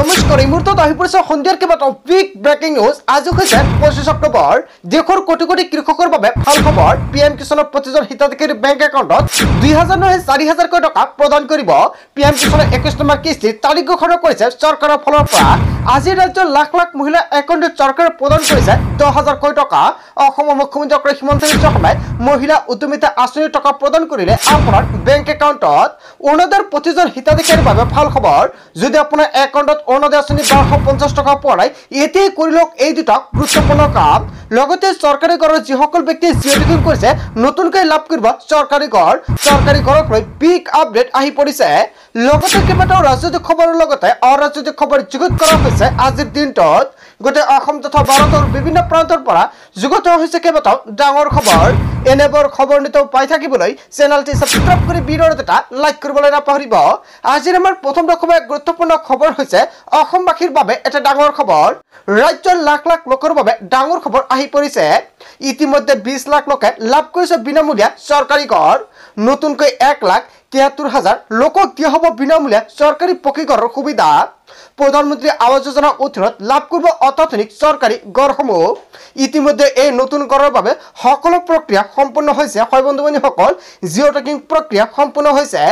নমস্কাৰ এই মুহূৰ্তত আহি পৰিছে সন্ধিয়াৰ কেইবাটাও বিগ ব্ৰেকিং নিউজ। আজি হৈছে 25 অক্টোবৰ। দেশৰ কোটি কোটি কৃষকৰ বাবে ভাল খবৰ। পিএম কিষাণৰ প্ৰতিজন হিতাধিকাৰী বেংক একাউণ্টত 2000 নহয় 4000 কোটি টকা প্ৰদান কৰিব। পিএম কিষাণৰ 21 নম্বৰ কিস্তিৰ তাৰিখ ঘোষণা কৰিছে চৰকাৰৰ ফালৰ পৰা। আজি ৰাজ্যৰ লাখ লাখ মহিলা একাউণ্টত চৰকাৰে প্ৰদান কৰিছে 10000 কোটি টকা। অসমৰ মুখ্যমন্ত্ৰী ডক্টৰ হিমন্ত বিশ্ব শৰ্মাই মহিলা উদ্যমিতা আঁচনিৰ টকা প্ৰদান কৰিলে আপোনাৰ বেংক একাউণ্টত। অৰুণোদয়ৰ প্ৰতিজন হিতাধিকাৰীৰ বাবে ভাল খবৰ। যদি আপোনাৰ একাউণ্টত অৰুণোদয় আঁচনি 1250 টকা পোৱা নাই, এতিয়াই কৰি লওক এই দুটা গুৰুত্বপূৰ্ণ কাম। লগতে চৰকাৰী ঘৰৰ যিসকল ব্যক্তিয়ে জিঅ' কৰিছে নতুনকৈ লাভ কৰিব চৰকাৰী ঘৰক লৈ বিগ আপডেট আহি পৰিছে। লগতে কেইবাটাও ৰাজনৈতিক খবৰৰ লগতে অৰাজনৈতিক খবৰ যুগুত কৰা হৈছে আজিৰ দিনটোত। গোটেই অসম তথা ভাৰতৰ বিভিন্ন প্ৰান্তৰ পৰা যুগুত হৈছে কেইবাটাও ডাঙৰ খবৰ। এনেবোৰ খবৰ নিতৌ পাই থাকিবলৈ চেনেলটি সাবস্ক্ৰাইব কৰি ভিডিঅ'ৰ এটা লাইক কৰিবলৈ নাপাহৰিব। আজিৰ আমাৰ প্ৰথম ৰকমেৰ গুৰুত্বপূৰ্ণ খবৰ হৈছে অসমবাসীৰ বাবে এটা ডাঙৰ খবৰ। ৰাজ্যৰ লাখ লাখ লোকৰ বাবে ডাঙৰ খবৰ আহি পৰিছে। ইতিমধ্যে 20 লাখ লোকে লাভ কৰিছে বিনামূলীয়া চৰকাৰী ঘৰ। নতুনকৈ 1,73,000 লোকক দিয়া হ'ব বিনামূলীয়া চৰকাৰী পকী ঘৰৰ সুবিধা। প্ৰধানমন্ত্ৰী আৱাস যোজনাৰ অধীনত লাভ কৰিব অত্যাধুনিক চৰকাৰী ঘৰসমূহ। ইতিমধ্যে এই নতুন ঘৰৰ বাবে সকলো প্ৰক্ৰিয়া সম্পূৰ্ণ হৈছে। হয় বন্ধু বান্ধৱীসকল, জিঅ' ট্ৰেকিং প্ৰক্ৰিয়া সম্পূৰ্ণ হৈছে।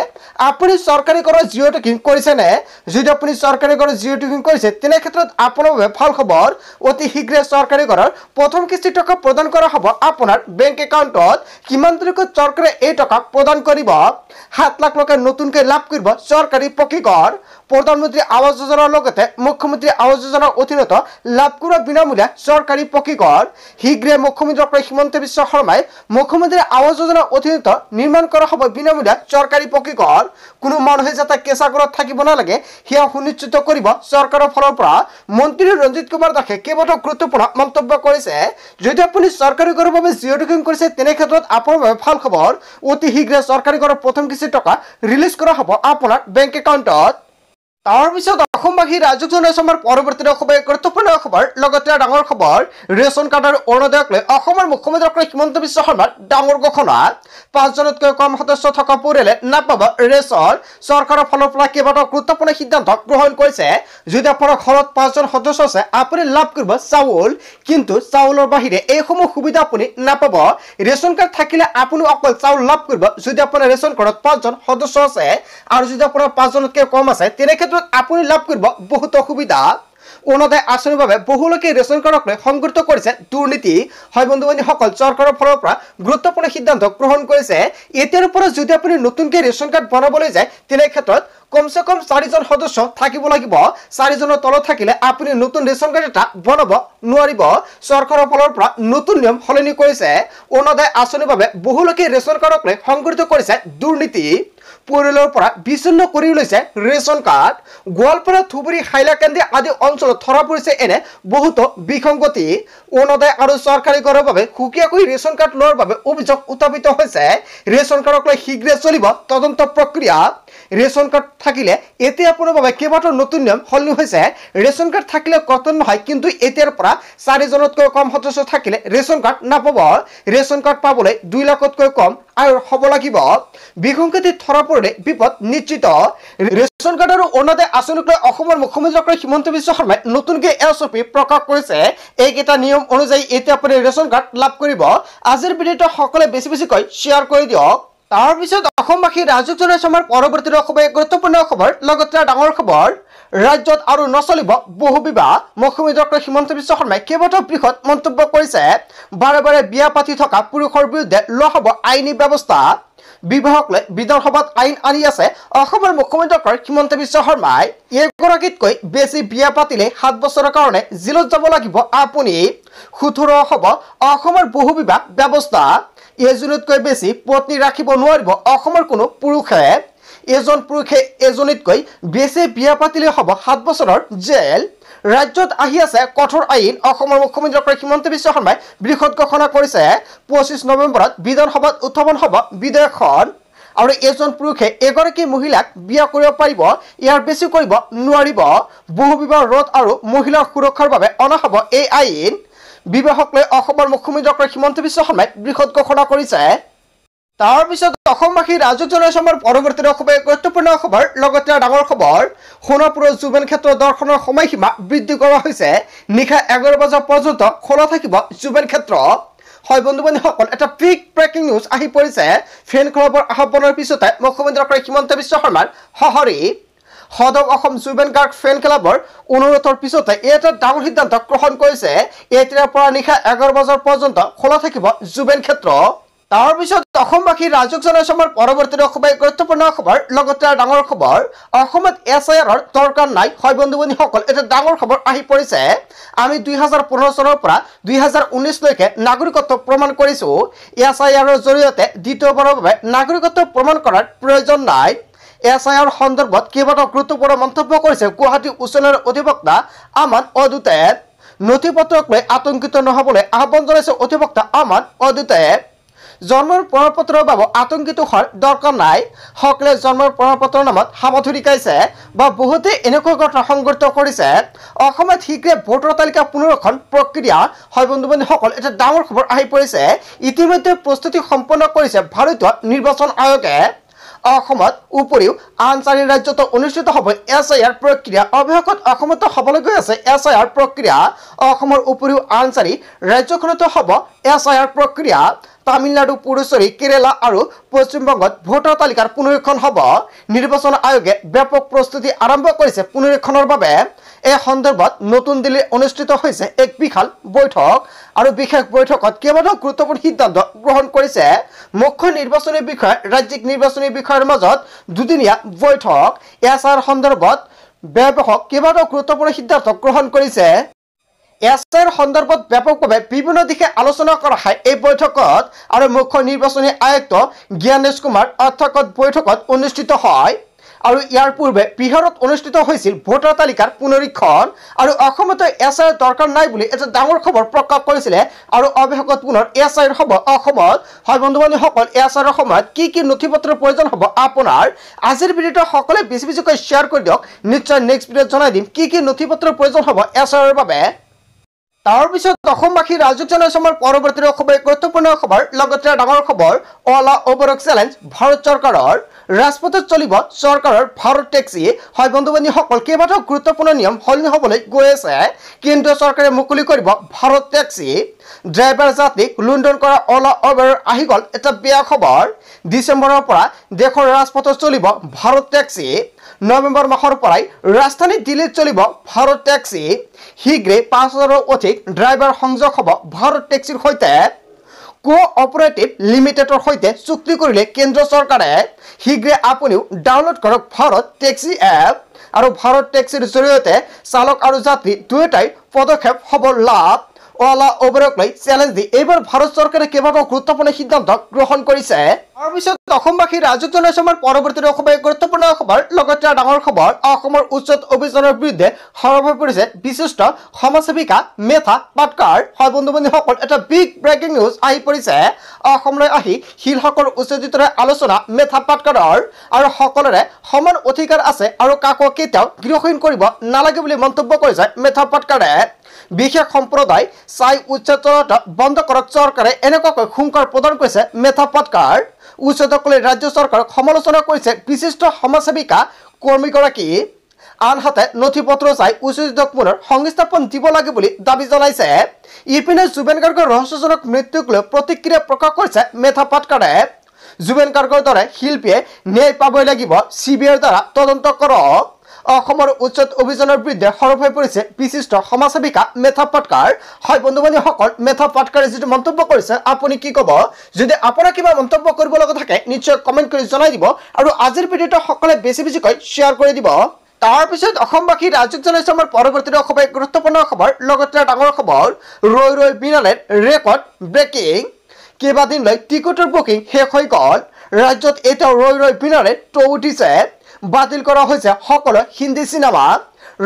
আপুনি চৰকাৰী ঘৰৰ জিঅ' ট্ৰেকিং কৰিছেনে? যদি আপুনি চৰকাৰী ঘৰৰ জিঅ' ট্ৰেকিং কৰিছে তেনে ক্ষেত্ৰত আপোনাৰ বাবে ভাল খবৰ। অতি শীঘ্ৰে চৰকাৰী ঘৰৰ প্ৰথম কিস্তি টকা প্ৰদান কৰা হ'ব আপোনাৰ বেংক একাউণ্টত। কিমান তাৰিখত চৰকাৰে এই টকা প্ৰদান কৰিব? 7 লাখ লোকে নতুনকৈ লাভ কৰিব চৰকাৰী পকী ঘৰ। প্ৰধানমন্ত্ৰী আৱাস যোজনাৰ লগতে মুখ্যমন্ত্ৰী আৱাস যোজনাৰ অধীনত লাভ কৰা বিনামূলীয়া চৰকাৰী পকী ঘৰ। শীঘ্ৰে মুখ্যমন্ত্ৰী ডক্টৰ হিমন্ত বিশ্ব শৰ্মাই মুখ্যমন্ত্ৰী আৱাস যোজনাৰ অধীনত নিৰ্মাণ কৰা হ'ব বিনামূলীয়া চৰকাৰী পকী ঘৰ। কোনো মানুহে যাতে কেঁচা ঘৰত থাকিব নালাগে সেয়া সুনিশ্চিত কৰিব চৰকাৰৰ ফালৰ পৰা। মন্ত্ৰী ৰঞ্জিত কুমাৰ দাসে কেইবাটাও গুৰুত্বপূৰ্ণ মন্তব্য কৰিছে। যদি আপুনি চৰকাৰী ঘৰৰ বাবে জিঅ' ট্ৰেকিং কৰিছে তেনে ক্ষেত্ৰত আপোনাৰ বাবে ভাল খবৰ। অতি শীঘ্ৰে চৰকাৰী ঘৰৰ প্ৰথম কিস্তি টকা ৰিলিজ কৰা হ'ব আপোনাৰ বেংক একাউণ্টত। তাৰ পিছত অসমবাসী ৰাজ্যক জনাইছো আমাৰ পৰৱৰ্তী খবৰ গুৰুত্বপূৰ্ণ খবৰ। লগতে ডাঙৰ খবৰ, ৰেচন কাৰ্ড আৰু অৰুণোদয়ক লৈ অসমৰ মুখ্যমন্ত্ৰী ডক্টৰ হিমন্ত বিশ্ব শৰ্মাৰ ডাঙৰ ঘোষণা। 5জনতকৈ কম সদস্য থকা পৰিয়ালে নাপাব ৰেচন। চৰকাৰৰ ফালৰ পৰা কেইবাটাও গুৰুত্বপূৰ্ণ সিদ্ধান্ত গ্ৰহণ কৰিছে। যদি আপোনাৰ ঘৰত 5জন সদস্য আছে আপুনি লাভ কৰিব চাউল, কিন্তু চাউলৰ বাহিৰে এইসমূহ সুবিধা আপুনি নাপাব। ৰেচন কাৰ্ড থাকিলে আপুনি অকল চাউল লাভ কৰিব যদি আপোনাৰ ৰেচন কাৰ্ডত 5জন সদস্য আছে। আৰু যদি আপোনাৰ 5জনতকৈ কম আছে তেনে আপুনি লাভ কৰিব বহুত অসুবিধা। অৰুণোদয় আঁচনিৰ বাবে বহু লোকে ৰেচন কাৰ্ডক লৈ সংঘটিত কৰিছে দুৰ্নীতি। হয় বন্ধু বান্ধৱীসকল, চৰকাৰৰ ফালৰ পৰা গুৰুত্বপূৰ্ণ সিদ্ধান্ত গ্ৰহণ কৰিছে। এতিয়াৰ পৰা যদি আপুনি নতুনকৈ ৰেচন কাৰ্ড বনাবলৈ যায় তেনে ক্ষেত্ৰত কমসে কম 4জন সদস্য থাকিব লাগিব। 4জনৰ তলত থাকিলে আপুনি নতুন ৰেচন কাৰ্ড এটা বনাব নোৱাৰিব। চৰকাৰৰ ফালৰ পৰা নতুন নিয়ম সলনি কৰিছে। অৰুণোদয় আঁচনিৰ বাবে বহু লোকে ৰেচন কাৰ্ডক লৈ সংঘটিত কৰিছে দুৰ্নীতি। পৰিয়ালৰ পৰা বিচ্ছিন্ন কৰি লৈছে ৰেচন কাৰ্ড। গোৱালপাৰা, ধুবুৰী, হাইলাকান্দি আদি অঞ্চলত ধৰা পৰিছে এনে বহুতো বিসংগতি। অৰুণোদয় আৰু চৰকাৰী ঘৰৰ বাবে সুকীয়াকৈ ৰেচন কাৰ্ড লোৱাৰ বাবে অভিযোগ উত্থাপিত হৈছে। ৰেচন কাৰ্ডক লৈ শীঘ্ৰে চলিব তদন্ত প্ৰক্ৰিয়া। ৰেচন কাৰ্ড থাকিলে এতিয়া আপোনাৰ বাবে কেইবাটাও নতুন নিয়ম সলনি হৈছে। ৰেচন কাৰ্ড থাকিলে কৰ্তন নহয়, কিন্তু এতিয়াৰ পৰা 4জনতকৈ কম সদস্য থাকিলে ৰেচন কাৰ্ড নাপাব। ৰেচন কাৰ্ড পাবলৈ 2 লাখতকৈ কম আয়ৰ হ'ব লাগিব। বিসংগতিত ধৰা পৰিলে বিপদ নিশ্চিত। ৰেচন কাৰ্ড আৰু অৰুণোদয় আঁচনিক লৈ অসমৰ মুখ্যমন্ত্ৰী ডক্টৰ হিমন্ত বিশ্ব শৰ্মাই নতুনকৈ SOP প্ৰকাশ কৰিছে। এইকেইটা নিয়ম অনুযায়ী এতিয়া আপুনি ৰেচন কাৰ্ড লাভ কৰিব। আজিৰ ভিডিঅ'টো সকলোৱে বেছি বেছিকৈ শ্বেয়াৰ কৰি দিয়ক। তাৰপিছত অসমবাসী ৰাজ্যক জনাইছো আমাৰ পৰৱৰ্তী খবৰ গুৰুত্বপূৰ্ণ খবৰ। লগতে ডাঙৰ খবৰ, ৰাজ্যত আৰু নচলিব বহু বিবাহ। মুখ্যমন্ত্ৰী ডক্টৰ হিমন্ত বিশ্ব শৰ্মাই কেইবাটাও বৃহৎ মন্তব্য কৰিছে। বাৰে বাৰে বিয়া পাতি থকা পুৰুষৰ বিৰুদ্ধে লোৱা হ'ব আইনী ব্যৱস্থা। বিবাহক লৈ বিধানসভাত আইন আনি আছে অসমৰ মুখ্যমন্ত্ৰী ডক্টৰ হিমন্ত বিশ্ব শৰ্মাই। এগৰাকীতকৈ বেছি বিয়া পাতিলে 7 বছৰৰ কাৰণে জেলত যাব লাগিব আপুনি। 18 হ'ব অসমৰ বহু বিবাহ ব্যৱস্থা। এজনীতকৈ বেছি পত্নী ৰাখিব নোৱাৰিব অসমৰ কোনো পুৰুষে। এজন পুৰুষে এজনীতকৈ বেছি বিয়া পাতিলে হ'ব 7 বছৰৰ জেল। ৰাজ্যত আহি আছে কঠোৰ আইন। অসমৰ মুখ্যমন্ত্ৰী ডক্টৰ হিমন্ত বিশ্ব শৰ্মাই বৃহৎ ঘোষণা কৰিছে। 25 নৱেম্বৰত বিধানসভাত উত্থাপন হ'ব বিধেয়কখন। আৰু এজন পুৰুষে এগৰাকী মহিলাক বিয়া কৰিব পাৰিব, ইয়াৰ বেছি কৰিব নোৱাৰিব। বহু বিবাহ ৰোধ আৰু মহিলাৰ সুৰক্ষাৰ বাবে অনা হ'ব এই আইন। বিবাহক লৈ অসমৰ মুখ্যমন্ত্ৰী ডক্টৰ হিমন্ত বিশ্ব শৰ্মাই বৃহৎ ঘোষণা কৰিছে। তাৰ পিছত অসমবাসী ৰাজক জনাইছে আমাৰ পৰৱৰ্তী খবৰ গুৰুত্বপূৰ্ণ খবৰ লগতে ডাঙৰ খবৰ সোণাপুৰৰ জুবেন ক্ষেত্ৰ দৰ্শনৰ সময়সীমা বৃদ্ধি কৰা হৈছে নিশা 11 বজা পৰ্যন্ত খোলা থাকিব জুবেন ক্ষেত্ৰ হয় বন্ধু-বান্ধৱীসকল এটা বিগ ব্ৰেকিং নিউজ আহি পৰিছে ফেন ক্লাবৰ আহ্বানৰ পিছতে মুখ্যমন্ত্ৰী ডক্টৰ হিমন্ত বিশ্ব শৰ্মাৰ সঁহাৰি সদৌ অসম জুবেন গাৰ্গ ফেন ক্লাবৰ অনুৰোধৰ পিছতে এটা ডাঙৰ সিদ্ধান্ত গ্ৰহণ কৰিছে এতিয়াৰ পৰা নিশা 11 বজাৰ পৰ্যন্ত খোলা থাকিব জুবেন ক্ষেত্ৰ তাৰ পিছত অসমবাসী ৰাজক জনাইছে আমাৰ পৰৱৰ্তী খবৰ গুৰুত্বপূৰ্ণ খবৰ লগতে ডাঙৰ খবৰ অসমত SIRৰ দৰকাৰ নাই হয় বন্ধু-বান্ধৱীসকল এটা ডাঙৰ খবৰ আহি পৰিছে আমি 2015 চনৰ পৰা 2019 লৈকে নাগৰিকত্ব প্ৰমাণ কৰিছো SIRৰ জৰিয়তে দ্বিতীয়বাৰৰ বাবে নাগৰিকত্ব প্ৰমাণ কৰাৰ প্ৰয়োজন নাই SIR সন্দৰ্ভত কেইবাটাও গুৰুত্বপূৰ্ণ মন্তব্য কৰিছে গুৱাহাটী উচ্চ ন্যায়ালয়ৰ অধিবক্তা আমান অদুতে নথিপত্ৰক লৈ আতংকিত নহবলৈ আহ্বান জনাইছে অধিবক্তা আমান অদুতে জন্মৰ প্ৰমাণপত্ৰৰ বাবে আতংকিত হোৱাৰ দৰকাৰ নাই সকলে জন্মৰ প্ৰমাণপত্ৰৰ নামত সামথুৰি গাইছে বা বহুতে এনেকুৱা ঘটনা সংঘটিত কৰিছে অসমত শীঘ্ৰে ভোটাৰ তালিকা পুনৰীক্ষণ প্ৰক্ৰিয়া হয় বন্ধু-বান্ধৱীসকল এটা ডাঙৰ খবৰ আহি পৰিছে ইতিমধ্যে প্ৰস্তুতি সম্পন্ন কৰিছে ভাৰতীয় নিৰ্বাচন আয়োগে অসমত উপৰিও আন 4 ৰাজ্যত অনুষ্ঠিত হ'ব SIR প্ৰক্ৰিয়া অৱশেষত অসমত হ'বলৈ গৈ আছে SIR প্ৰক্ৰিয়া অসমৰ উপৰিও আন 4 ৰাজ্যখনত হ'ব SIR প্ৰক্ৰিয়া তামিলনাডু পুডুচেৰী কেৰালা আৰু পশ্চিমবংগত ভোটাৰ তালিকাৰ পুনৰীক্ষণ হ'ব নিৰ্বাচন আয়োগে ব্যাপক প্ৰস্তুতি আৰম্ভ কৰিছে পুনৰীক্ষণৰ বাবে এই সন্দৰ্ভত নতুন দিল্লীত অনুষ্ঠিত হৈছে এক বিশাল বৈঠক আৰু বিশেষ বৈঠকত কেইবাটাও গুৰুত্বপূৰ্ণ সিদ্ধান্ত গ্ৰহণ কৰিছে মুখ্য নিৰ্বাচনী বিষয়া ৰাজ্যিক নিৰ্বাচনী বিষয়াৰ মাজত দুদিনীয়া বৈঠক SIR সন্দৰ্ভত ব্যাপক কেইবাটাও গুৰুত্বপূৰ্ণ সিদ্ধান্ত গ্ৰহণ কৰিছে SIR সন্দৰ্ভত ব্যাপকভাৱে বিভিন্ন দিশে আলোচনা কৰা হয় এই বৈঠকত আৰু মুখ্য নিৰ্বাচনী আয়ুক্ত জ্ঞানেশ কুমাৰ অধ্যক্ষত বৈঠকত অনুষ্ঠিত হয় আৰু ইয়াৰ পূৰ্বে বিহাৰত অনুষ্ঠিত হৈছিল ভোটাৰ তালিকাৰ পুনৰীক্ষণ আৰু অসমত SIR দৰকাৰ নাই বুলি এটা ডাঙৰ খবৰ প্ৰকাশ কৰিছিলে আৰু অৱশেষত পুনৰ SIR হ'ব অসমত হয় বন্ধু-বান্ধৱীসকল SIR সময়ত কি নথিপত্ৰৰ প্ৰয়োজন হ'ব আপোনাৰ আজিৰ ভিডিঅ'টো সকলোৱে বেছিকৈ শ্বেয়াৰ কৰি দিয়ক নিশ্চয় নেক্সট ভিডিঅ'ত জনাই দিম কি নথিপত্ৰৰ প্ৰয়োজন হ'ব SIRৰ বাবে তাৰ পিছত অসমবাসী ৰাজক জনাইছে আমাৰ পৰৱৰ্তী খবৰ গুৰুত্বপূৰ্ণ খবৰ লগতে ডাঙৰ খবৰ অলা ওবৰক চ্যালেঞ্জ ভাৰত চৰকাৰৰ ৰাজপথত চলিব চৰকাৰৰ ভাৰত টেক্সি হয় বন্ধু-বান্ধৱীসকল কেইবাটাও গুৰুত্বপূৰ্ণ নিয়ম সলনি হ'বলৈ গৈ আছে কেন্দ্ৰীয় চৰকাৰে মুকলি কৰিব ভাৰত টেক্সি ড্ৰাইভাৰ যাত্ৰীক লুণ্ঠন কৰা অলা ওবেৰৰ আহি গ'ল এটা বেয়া খবৰ ডিচেম্বৰৰ পৰা দেশৰ ৰাজপথত চলিব ভাৰত টেক্সি নৱেম্বৰ মাহৰ পৰাই ৰাজধানী দিল্লীত চলিব ভাৰত টেক্সি শীঘ্ৰে 5000ৰো অধিক ড্ৰাইভাৰ সংযোগ হ'ব ভাৰত টেক্সিৰ সৈতে কোঅপাৰেটিভ লিমিটেডৰ সৈতে চুক্তি কৰিলে কেন্দ্ৰ চৰকাৰে শীঘ্ৰে আপুনিও ডাউনলোড কৰক ভাৰত টেক্সি এপ আৰু ভাৰত টেক্সিৰ জৰিয়তে চালক আৰু যাত্ৰী দুয়োটাই পদক্ষেপ হ'ব লাভ অলা ওবেৰক লৈ চ্যালেঞ্জ দি এইবাৰ ভাৰত চৰকাৰে কেইবাটাও গুৰুত্বপূৰ্ণ সিদ্ধান্ত গ্ৰহণ কৰিছে তাৰ পিছত অসমবাসী ৰাজক জনাইছে আমাৰ পৰৱৰ্তী খবৰ গুৰুত্বপূৰ্ণ খবৰ লগতে ডাঙৰ খবৰ অসমৰ উচ্চত অভিযানৰ বিৰুদ্ধে সৰব হৈ পৰিছে বিশিষ্ট সমাজসেৱিকা মেথা পাটকাৰ হয় বন্ধু-বান্ধৱীসকল এটা বিগ ব্ৰেকিং নিউজ আহি পৰিছে অসমলৈ আহি শিলহকৰ উচ্চতৰৰ আলোচনা মেথা পাটকাৰৰ আৰু সকলোৰে সমান অধিকাৰ আছে আৰু কাকো কেতিয়াও গৃহহীন কৰিব নালাগে বুলি মন্তব্য কৰিছে মেথা পাটকাৰে বিশেষ সম্প্ৰদায় চাই উচ্চতৰত বন্ধ কৰক চৰকাৰে এনেকুৱাকৈ হুংকাৰ প্ৰদান কৰিছে মেথা পাটকাৰ উচ্চতকলে ৰাজ্য চৰকাৰক সমালোচনা কৰিছে বিশিষ্ট সমাজসেৱিকা কৰ্মীগৰাকী আনহাতে নথিপত্ৰ চাই উচ্চতক পুনৰ সংস্থাপন দিব লাগে বুলি দাবী জনাইছে ইপিনে জুবেন গাৰ্গৰ ৰহস্যজনক মৃত্যুক লৈ প্ৰতিক্ৰিয়া প্ৰকাশ কৰিছে মেথা পাটকাৰে জুবেন গাৰ্গৰ দৰে শিল্পীয়ে ন্যায় পাবই লাগিব CBIৰ দ্বাৰা তদন্ত কৰক অসমৰ উচ্চত অভিযানৰ বিৰুদ্ধে সৰব হৈ পৰিছে বিশিষ্ট সমাজসেৱিকা মেথা পাটকাৰ হয় বন্ধু-বান্ধৱীসকল মেথা পাটকাৰে যিটো মন্তব্য কৰিছে আপুনি কি ক'ব যদি আপোনাৰ কিবা মন্তব্য কৰিব লগা থাকে নিশ্চয় কমেন্ট কৰি জনাই দিব আৰু আজিৰ ভিডিঅ'টো সকলোৱে বেছিকৈ শ্বেয়াৰ কৰি দিব তাৰ পিছত অসমবাসী ৰাজক জনাইছে আমাৰ পৰৱৰ্তী খবৰ গুৰুত্বপূৰ্ণ খবৰ লগতে ডাঙৰ খবৰ ৰৈ বিনালেৰ ৰেকৰ্ড ব্ৰেকিং কেইবাদিনলৈ টিকটৰ বুকিং শেষ হৈ গ'ল ৰাজ্যত এতিয়াও ৰৈ বিনালে টৌ উঠিছে বাতিল কৰা হৈছে সকলো হিন্দী সিনেমা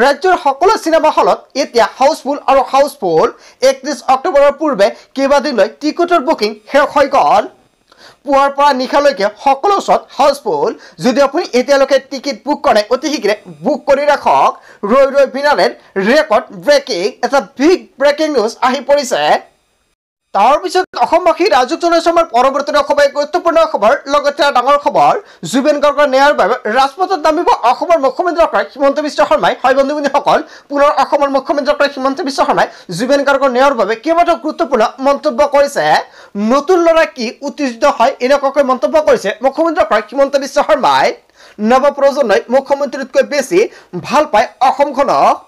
ৰাজ্যৰ সকলো সিনেমা হলত এতিয়া হাউসফুল 31 অক্টোবৰৰ পূৰ্বে কেইবাদিনলৈ টিকটৰ বুকিং শেষ হৈ গ'ল পুৱাৰ পৰা নিশালৈকে সকলো শ্বট হাউসফুল যদি আপুনি এতিয়ালৈকে টিকেট বুক কৰে অতি শীঘ্ৰে বুক কৰি ৰাখক ৰৈ বিনালেৰ ৰেকৰ্ড ব্ৰেকিং এটা বিগ ব্ৰেকিং নিউজ আহি পৰিছে তাৰ পিছত অসমবাসী ৰাজুক জনাইছে আমাৰ পৰৱৰ্তী অসমৰ গুৰুত্বপূৰ্ণ খবৰ লগতে ডাঙৰ খবৰ জুবিন গাৰ্গৰ ন্যায়ৰ বাবে ৰাজপথত নামিব অসমৰ মুখ্যমন্ত্ৰী ডক্টৰ হিমন্ত বিশ্ব শৰ্মাই হয় বন্ধু-বান্ধৱীসকল পুনৰ অসমৰ মুখ্যমন্ত্ৰী ডক্টৰ হিমন্ত বিশ্ব শৰ্মাই জুবিন গাৰ্গৰ ন্যায়ৰ বাবে কেইবাটাও গুৰুত্বপূৰ্ণ মন্তব্য কৰিছে নতুন ল'ৰা কি উত্তেজিত হয় এনেকুৱাকৈ মন্তব্য কৰিছে মুখ্যমন্ত্ৰী ডক্টৰ হিমন্ত বিশ্ব শৰ্মাই নৱপ্ৰজন্মই মুখ্যমন্ত্ৰীতকৈ বেছি ভাল পায় অসমখনক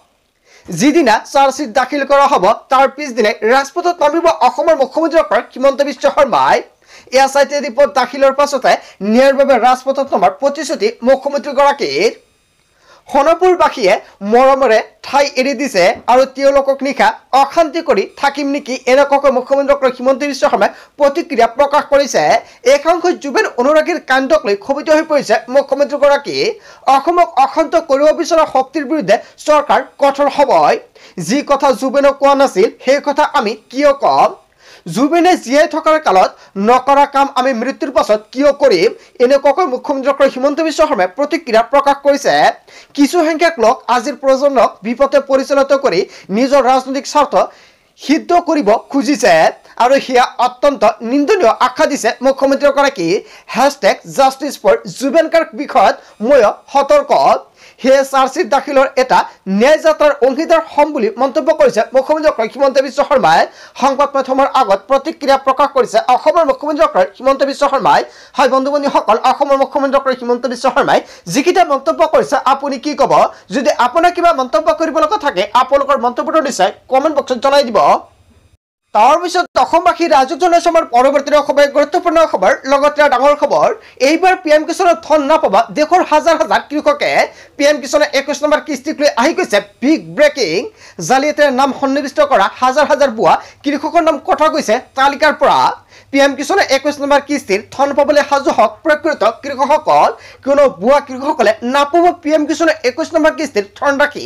যিদিনা চাৰ্জশ্বিট দাখিল কৰা হ'ব তাৰ পিছদিনাই ৰাজপথত নামিব অসমৰ মুখ্যমন্ত্ৰী ডক্টৰ হিমন্ত বিশ্ব শৰ্মাই এছআইটি ৰিপৰ্ট দাখিলৰ পাছতে ন্যায়ৰ বাবে ৰাজপথত নমাৰ প্ৰতিশ্ৰুতি মুখ্যমন্ত্ৰীগৰাকীৰ সোণাপুৰবাসীয়ে মৰমেৰে ঠাই এৰি দিছে আৰু তেওঁলোকক নিশা অশান্তি কৰি থাকিম নেকি এনেকুৱাকৈ মুখ্যমন্ত্ৰী ডক্টৰ হিমন্ত বিশ্ব শৰ্মাই প্ৰতিক্ৰিয়া প্ৰকাশ কৰিছে একাংশ জুবিন অনুৰাগীৰ কাণ্ডক লৈ ক্ষোভিত হৈ পৰিছে মুখ্যমন্ত্ৰীগৰাকী অসমক অশান্ত কৰিব বিচৰা শক্তিৰ বিৰুদ্ধে চৰকাৰ কঠোৰ হ'বই যি কথা জুবিনক কোৱা নাছিল সেই কথা আমি কিয় ক'ম জুবিনে জীয়াই থকাৰ কালত নকৰা কাম আমি মৃত্যুৰ পাছত কিয় কৰিম এনেকুৱাকৈ মুখ্যমন্ত্ৰী ডক্টৰ হিমন্ত বিশ্ব শৰ্মাই প্ৰতিক্ৰিয়া প্ৰকাশ কৰিছে কিছু সংখ্যক লোক আজিৰ প্ৰজন্মক বিপথে পৰিচালিত কৰি নিজৰ ৰাজনৈতিক স্বাৰ্থ সিদ্ধ কৰিব খুজিছে আৰু হিয়া অত্যন্ত নিন্দনীয় আখ্যা দিছে মুখ্যমন্ত্ৰীগৰাকী #justice4Juben Garg বিষয়ত মই সতৰ্ক হে চাৰ্জশ্বিট দাখিলৰ এটা ন্যায় যাত্ৰাৰ অংশীদাৰ হ'ম বুলি মন্তব্য কৰিছে মুখ্যমন্ত্ৰী ডক্টৰ হিমন্ত বিশ্ব শৰ্মাই সংবাদ মাধ্যমৰ আগত প্ৰতিক্ৰিয়া প্ৰকাশ কৰিছে অসমৰ মুখ্যমন্ত্ৰী ডক্টৰ হিমন্ত বিশ্ব শৰ্মাই হয় বন্ধু-বান্ধৱীসকল অসমৰ মুখ্যমন্ত্ৰী ডক্টৰ হিমন্ত বিশ্ব শৰ্মাই যিকেইটা মন্তব্য কৰিছে আপুনি কি ক'ব যদি আপোনাৰ কিবা মন্তব্য কৰিব লগা থাকে আপোনালোকৰ মন্তব্যটো নিশ্চয় কমেণ্ট বক্সত জনাই দিব তাৰ পিছত অসমবাসী ৰাজুক জনাইছে আমাৰ পৰৱৰ্তী অসমৰ গুৰুত্বপূৰ্ণ খবৰ লগতে ডাঙৰ খবৰ এইবাৰ পিএম কিষাণৰ ধন নাপাবা দেশৰ হাজাৰ হাজাৰ কৃষকে পিএম কিষাণৰ 21 নম্বৰ কিস্তিক লৈ আহি গৈছে বিগ ব্ৰেকিং জালিয়াতিৰ নাম সন্নিৱিষ্ট কৰা হাজাৰ হাজাৰ ভুৱা কৃষকৰ নাম কটা গৈছে তালিকাৰ পৰা পিএম কিষাণৰ 21 নম্বৰ কিস্তিৰ ধন পাবলৈ সাজু হওক প্ৰকৃত কৃষকসকল কোনো ভুৱা কৃষকসকলে নাপাব পিএম কিষাণৰ 21 নম্বৰ কিস্তিৰ ধন ৰাখি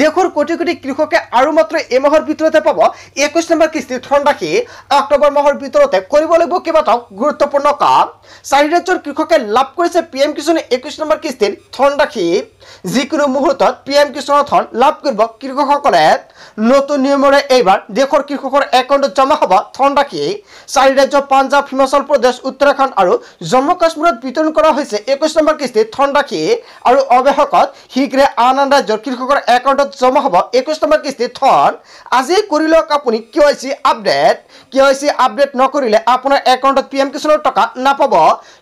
দেশৰ কোটি কোটি কৃষকে আৰু মাত্ৰ এমাহৰ ভিতৰতে পাব 21 নম্বৰ কিস্তিৰ ধন ৰাখি অক্টোবৰ মাহৰ ভিতৰতে কৰিব লাগিব কেইবাটাও গুৰুত্বপূৰ্ণ কাম চাৰি ৰাজ্যৰ কৃষকে লাভ কৰিছে পিএম কিষাণৰ 21 নম্বৰ কিস্তিৰ ধন ৰাখি যিকোনো মুহূৰ্তত পিএম কিষাণৰ ধন লাভ কৰিব কৃষকসকলে নতুন নিয়মৰে এইবাৰ দেশৰ কৃষকৰ একাউণ্টত জমা হ'ব ধন ৰাখি চাৰি ৰাজ্য পাঞ্জাব হিমাচল প্ৰদেশ উত্তৰাখণ্ড আৰু জম্মু কাশ্মীৰত বিতৰণ কৰা হৈছে 21 নম্বৰ কিস্তিৰ ধন ৰাখি আৰু অৱশেষত শীঘ্ৰে আন আন ৰাজ্যৰ কৃষকৰ একাউণ্টত জমা হ'ব 21 নম্বৰ কিস্তিৰ ধন আজি কৰি লওক আপুনি কেৱাইচি আপডেট নকৰিলে আপোনাৰ একাউণ্টত পিএম কিষাণৰ টকা নাপাব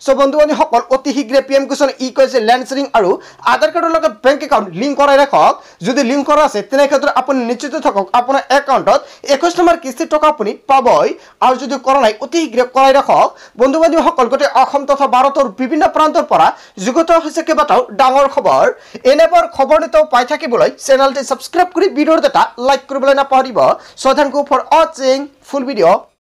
সো বন্ধু-বান্ধৱীসকল অতি শীঘ্ৰে PM Kisan KYC land sharing আৰু আধাৰ কাৰ্ডৰ লগত বেংক একাউণ্ট লিংক কৰাই ৰাখক যদি লিংক কৰা আছে তেনে ক্ষেত্ৰত আপুনি নিশ্চিত থাকক আপোনাৰ একাউণ্টত 21 নম্বৰ কিস্তিৰ টকা আপুনি পাবই আৰু যদি কৰা নাই অতি শীঘ্ৰে কৰাই ৰাখক বন্ধু-বান্ধৱীসকল গোটেই অসম তথা ভাৰতৰ বিভিন্ন প্ৰান্তৰ পৰা যুগত হৈছে কেইবাটাও ডাঙৰ খবৰ এনেবোৰ খবৰ নিতৌ পাই থাকিবলৈ চেনেলটি সাবস্ক্ৰাইব কৰি ভিডিঅ'ৰ এটা লাইক কৰিবলৈ নাপাহৰিব so thank you for watching full video'